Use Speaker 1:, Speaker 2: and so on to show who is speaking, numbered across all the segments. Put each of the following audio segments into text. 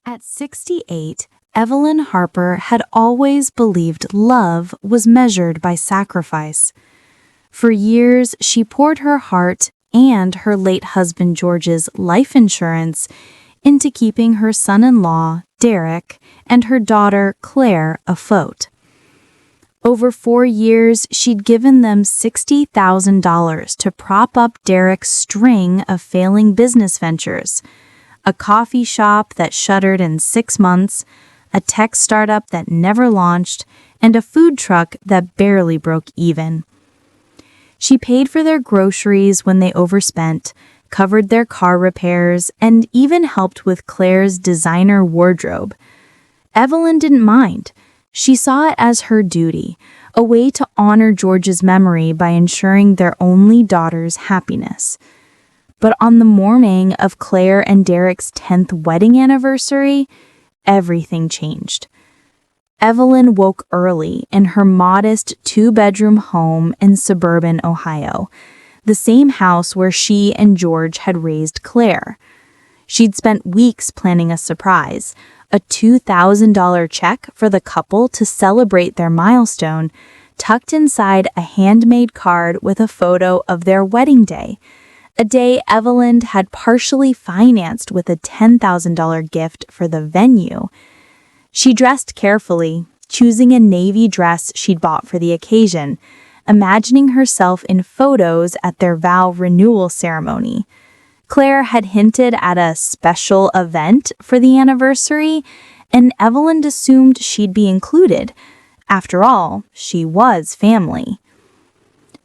Speaker 1: At 68, Evelyn Harper had always believed love was measured by sacrifice. For years, she poured her heart and her late husband George's life insurance into keeping her son-in-law, Derek, and her daughter, Claire, afloat. Over 4 years, she'd given them $60,000 to prop up Derek's string of failing business ventures: a coffee shop that shuttered in 6 months, a tech startup that never launched, and a food truck that barely broke even. She paid for their groceries when they overspent, covered their car repairs, and even helped with Claire's designer wardrobe. Evelyn didn't mind. She saw it as her duty, a way to honor George's memory by ensuring their only daughter's happiness. But on the morning of Claire and Derek's 10th wedding anniversary, everything changed. Evelyn woke early in her modest 2-bedroom home in suburban Ohio, the same house where she and George had raised Claire. She'd spent weeks planning a surprise, a $2,000 check for the couple to celebrate their milestone, tucked inside a handmade card with a photo of their wedding day, a day Evelyn had partially financed with a $10,000 gift for the venue. She dressed carefully, choosing a navy dress she'd bought for the occasion, imagining herself in photos at their vow renewal ceremony. Claire had hinted at a special event for the anniversary, and Evelyn assumed she'd be included. After all, she was family.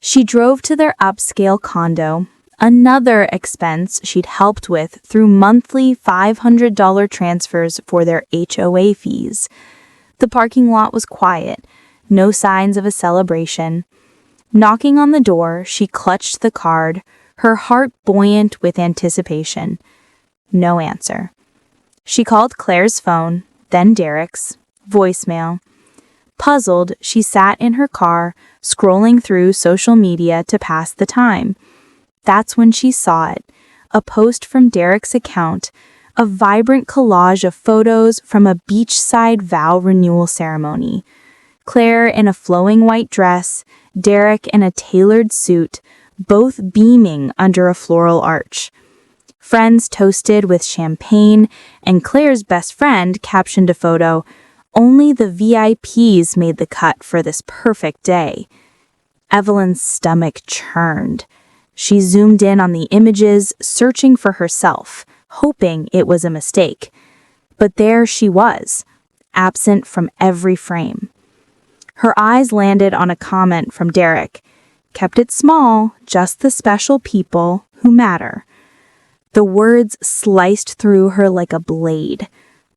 Speaker 1: She drove to their upscale condo, another expense she'd helped with through monthly $500 transfers for their HOA fees. The parking lot was quiet, no signs of a celebration. Knocking on the door, she clutched the card, her heart buoyant with anticipation. No answer. She called Claire's phone, then Derek's. Voicemail. Puzzled, she sat in her car, scrolling through social media to pass the time. That's when she saw it, a post from Derek's account, a vibrant collage of photos from a beachside vow renewal ceremony. Claire in a flowing white dress, Derek in a tailored suit, both beaming under a floral arch. Friends toasted with champagne, and Claire's best friend captioned a photo, "Only the VIPs made the cut for this perfect day." Evelyn's stomach churned. She zoomed in on the images, searching for herself, hoping it was a mistake. But there she was, absent from every frame. Her eyes landed on a comment from Derek. "Kept it small, just the special people who matter." The words sliced through her like a blade.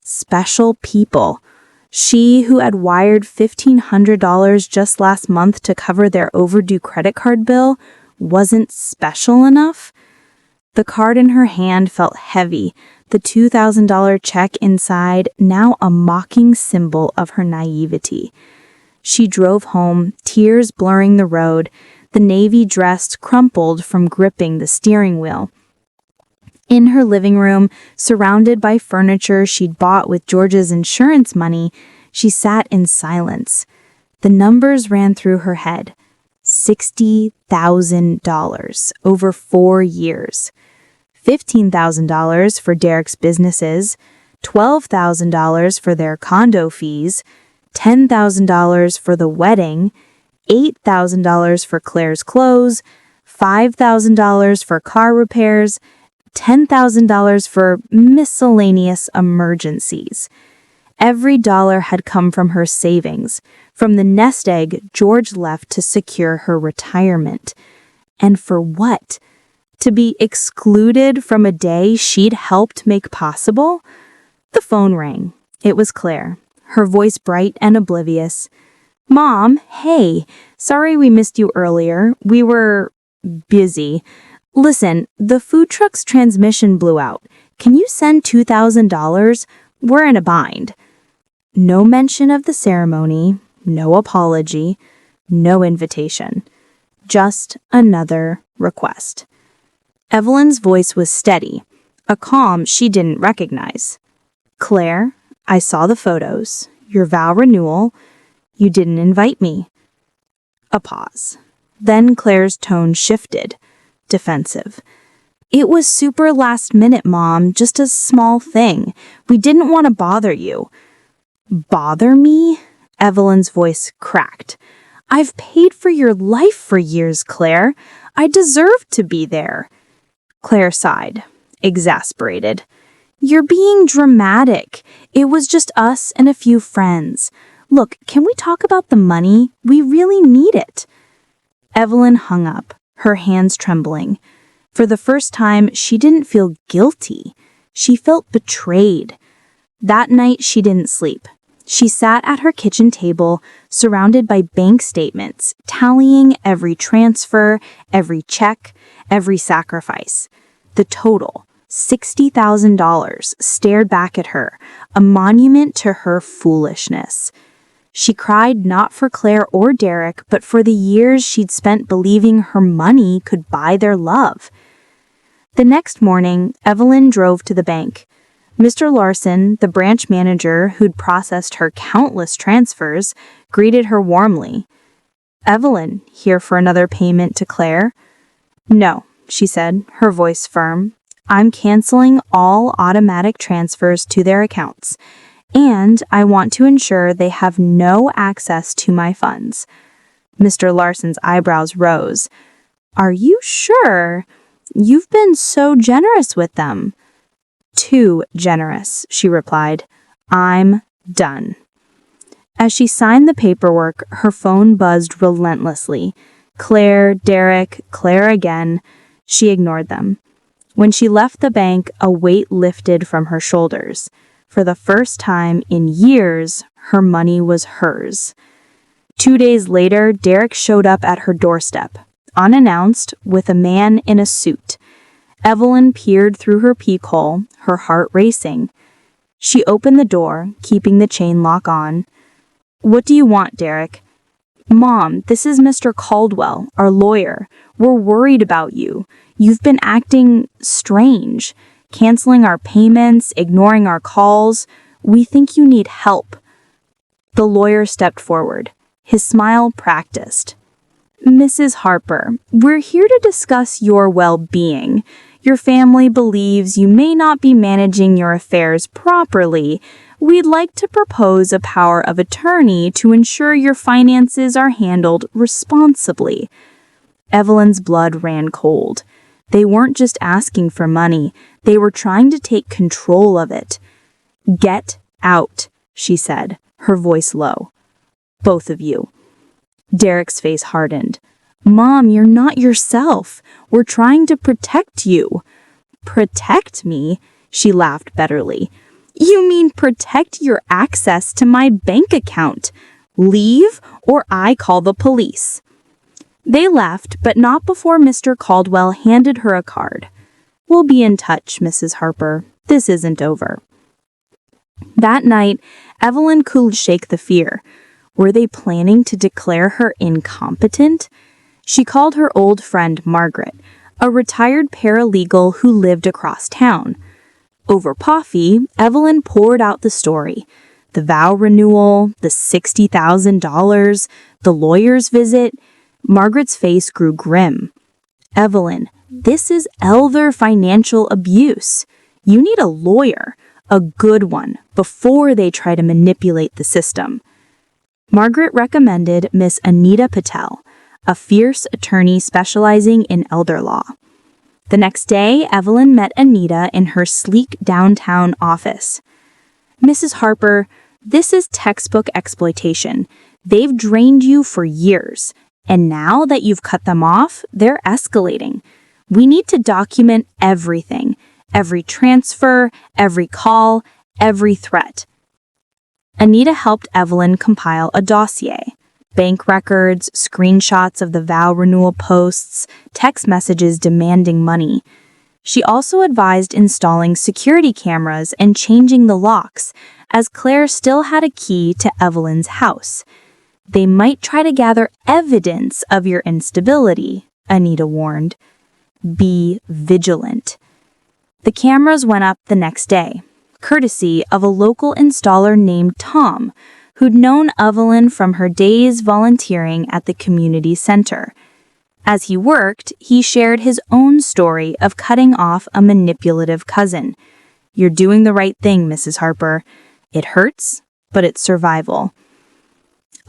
Speaker 1: Special people. She who had wired $1,500 just last month to cover their overdue credit card bill wasn't special enough? The card in her hand felt heavy, the $2,000 check inside now a mocking symbol of her naivety. She drove home, tears blurring the road, the navy dress crumpled from gripping the steering wheel. In her living room, surrounded by furniture she'd bought with George's insurance money, she sat in silence. The numbers ran through her head. $60,000 over 4 years. $15,000 for Derek's businesses, $12,000 for their condo fees, $10,000 for the wedding, $8,000 for Claire's clothes, $5,000 for car repairs, $10,000 for miscellaneous emergencies. Every dollar had come from her savings, from the nest egg George left to secure her retirement. And for what? To be excluded from a day she'd helped make possible? The phone rang. It was Claire, her voice bright and oblivious. "Mom, hey, sorry we missed you earlier. We were busy. Listen, the food truck's transmission blew out. Can you send $2,000? We're in a bind." No mention of the ceremony, no apology, no invitation. Just another request. Evelyn's voice was steady, a calm she didn't recognize. Claire, I saw the photos. Your vow renewal. You didn't invite me. A pause. Then Claire's tone shifted, defensive. It was super last minute, Mom, just a small thing. We didn't want to bother you. Bother me? Evelyn's voice cracked. I've paid for your life for years, Claire. I deserve to be there. Claire sighed, exasperated. You're being dramatic. It was just us and a few friends. Look, can we talk about the money? We really need it. Evelyn hung up, her hands trembling. For the first time, she didn't feel guilty. She felt betrayed. That night, she didn't sleep. She sat at her kitchen table, surrounded by bank statements, tallying every transfer, every check, every sacrifice. The total, $60,000, stared back at her, a monument to her foolishness. She cried not for Claire or Derek, but for the years she'd spent believing her money could buy their love. The next morning, Evelyn drove to the bank. Mr. Larson, the branch manager who'd processed her countless transfers, greeted her warmly. Evelyn, here for another payment to Claire? No, she said, her voice firm. I'm canceling all automatic transfers to their accounts, and I want to ensure they have no access to my funds. Mr. Larson's eyebrows rose. Are you sure? You've been so generous with them. Too generous, she replied. I'm done. As she signed the paperwork, her phone buzzed relentlessly. Claire, Derek, Claire again. She ignored them. When she left the bank, a weight lifted from her shoulders. For the first time in years, her money was hers. 2 days later, Derek showed up at her doorstep, unannounced, with a man in a suit. Evelyn peered through her peephole, her heart racing. She opened the door, keeping the chain lock on. What do you want, Derek? Mom, this is Mr. Caldwell, our lawyer. We're worried about you. You've been acting strange, canceling our payments, ignoring our calls. We think you need help. The lawyer stepped forward, his smile practiced. Mrs. Harper, we're here to discuss your well-being. Your family believes you may not be managing your affairs properly. We'd like to propose a power of attorney to ensure your finances are handled responsibly. Evelyn's blood ran cold. They weren't just asking for money. They were trying to take control of it. Get out, she said, her voice low. Both of you. Derek's face hardened. Mom, you're not yourself. We're trying to protect you. Protect me? She laughed bitterly. You mean protect your access to my bank account. Leave, or I call the police. They left, but not before Mr. Caldwell handed her a card. We'll be in touch, Mrs. Harper. This isn't over. That night, Evelyn could shake the fear. Were they planning to declare her incompetent? She called her old friend Margaret, a retired paralegal who lived across town. Over coffee, Evelyn poured out the story. The vow renewal, the $60,000, the lawyer's visit. Margaret's face grew grim. Evelyn, this is elder financial abuse. You need a lawyer, a good one, before they try to manipulate the system. Margaret recommended Miss Anita Patel, a fierce attorney specializing in elder law. The next day, Evelyn met Anita in her sleek downtown office. Mrs. Harper, this is textbook exploitation. They've drained you for years, and now that you've cut them off, they're escalating. We need to document everything, every transfer, every call, every threat. Anita helped Evelyn compile a dossier. Bank records, screenshots of the vow renewal posts, text messages demanding money. She also advised installing security cameras and changing the locks, as Claire still had a key to Evelyn's house. They might try to gather evidence of your instability, Anita warned. Be vigilant. The cameras went up the next day. courtesy of a local installer named Tom, who'd known Evelyn from her days volunteering at the community center. As he worked, he shared his own story of cutting off a manipulative cousin. "You're doing the right thing, Mrs. Harper. It hurts, but it's survival."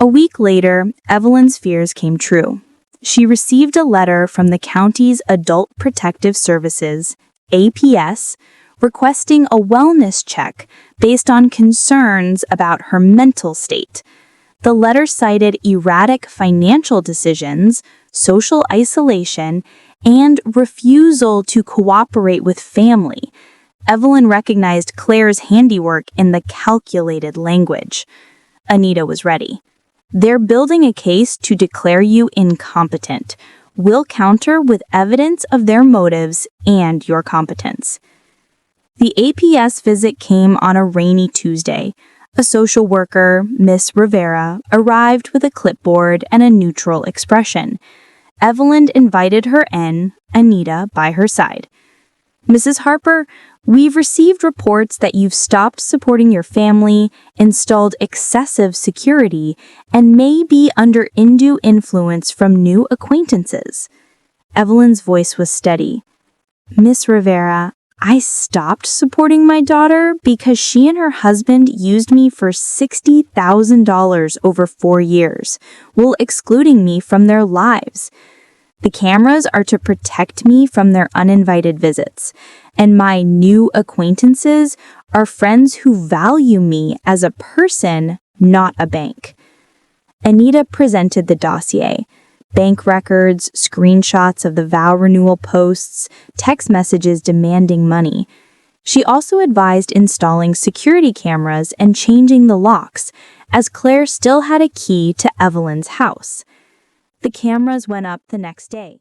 Speaker 1: A week later, Evelyn's fears came true. She received a letter from the county's Adult Protective Services, APS, requesting a wellness check based on concerns about her mental state. The letter cited erratic financial decisions, social isolation, and refusal to cooperate with family. Evelyn recognized Claire's handiwork in the calculated language. Anita was ready. "They're building a case to declare you incompetent. We'll counter with evidence of their motives and your competence." The APS visit came on a rainy Tuesday. A social worker, Miss Rivera, arrived with a clipboard and a neutral expression. Evelyn invited her in, Anita by her side. "Mrs. Harper, we've received reports that you've stopped supporting your family, installed excessive security, and may be under undue influence from new acquaintances." Evelyn's voice was steady. "Miss Rivera, I stopped supporting my daughter because she and her husband used me for $60,000 over 4 years, while excluding me from their lives. The cameras are to protect me from their uninvited visits, and my new acquaintances are friends who value me as a person, not a bank." Anita presented the dossier. Bank records, screenshots of the vow renewal posts, text messages demanding money. She also advised installing security cameras and changing the locks, as Claire still had a key to Evelyn's house. The cameras went up the next day.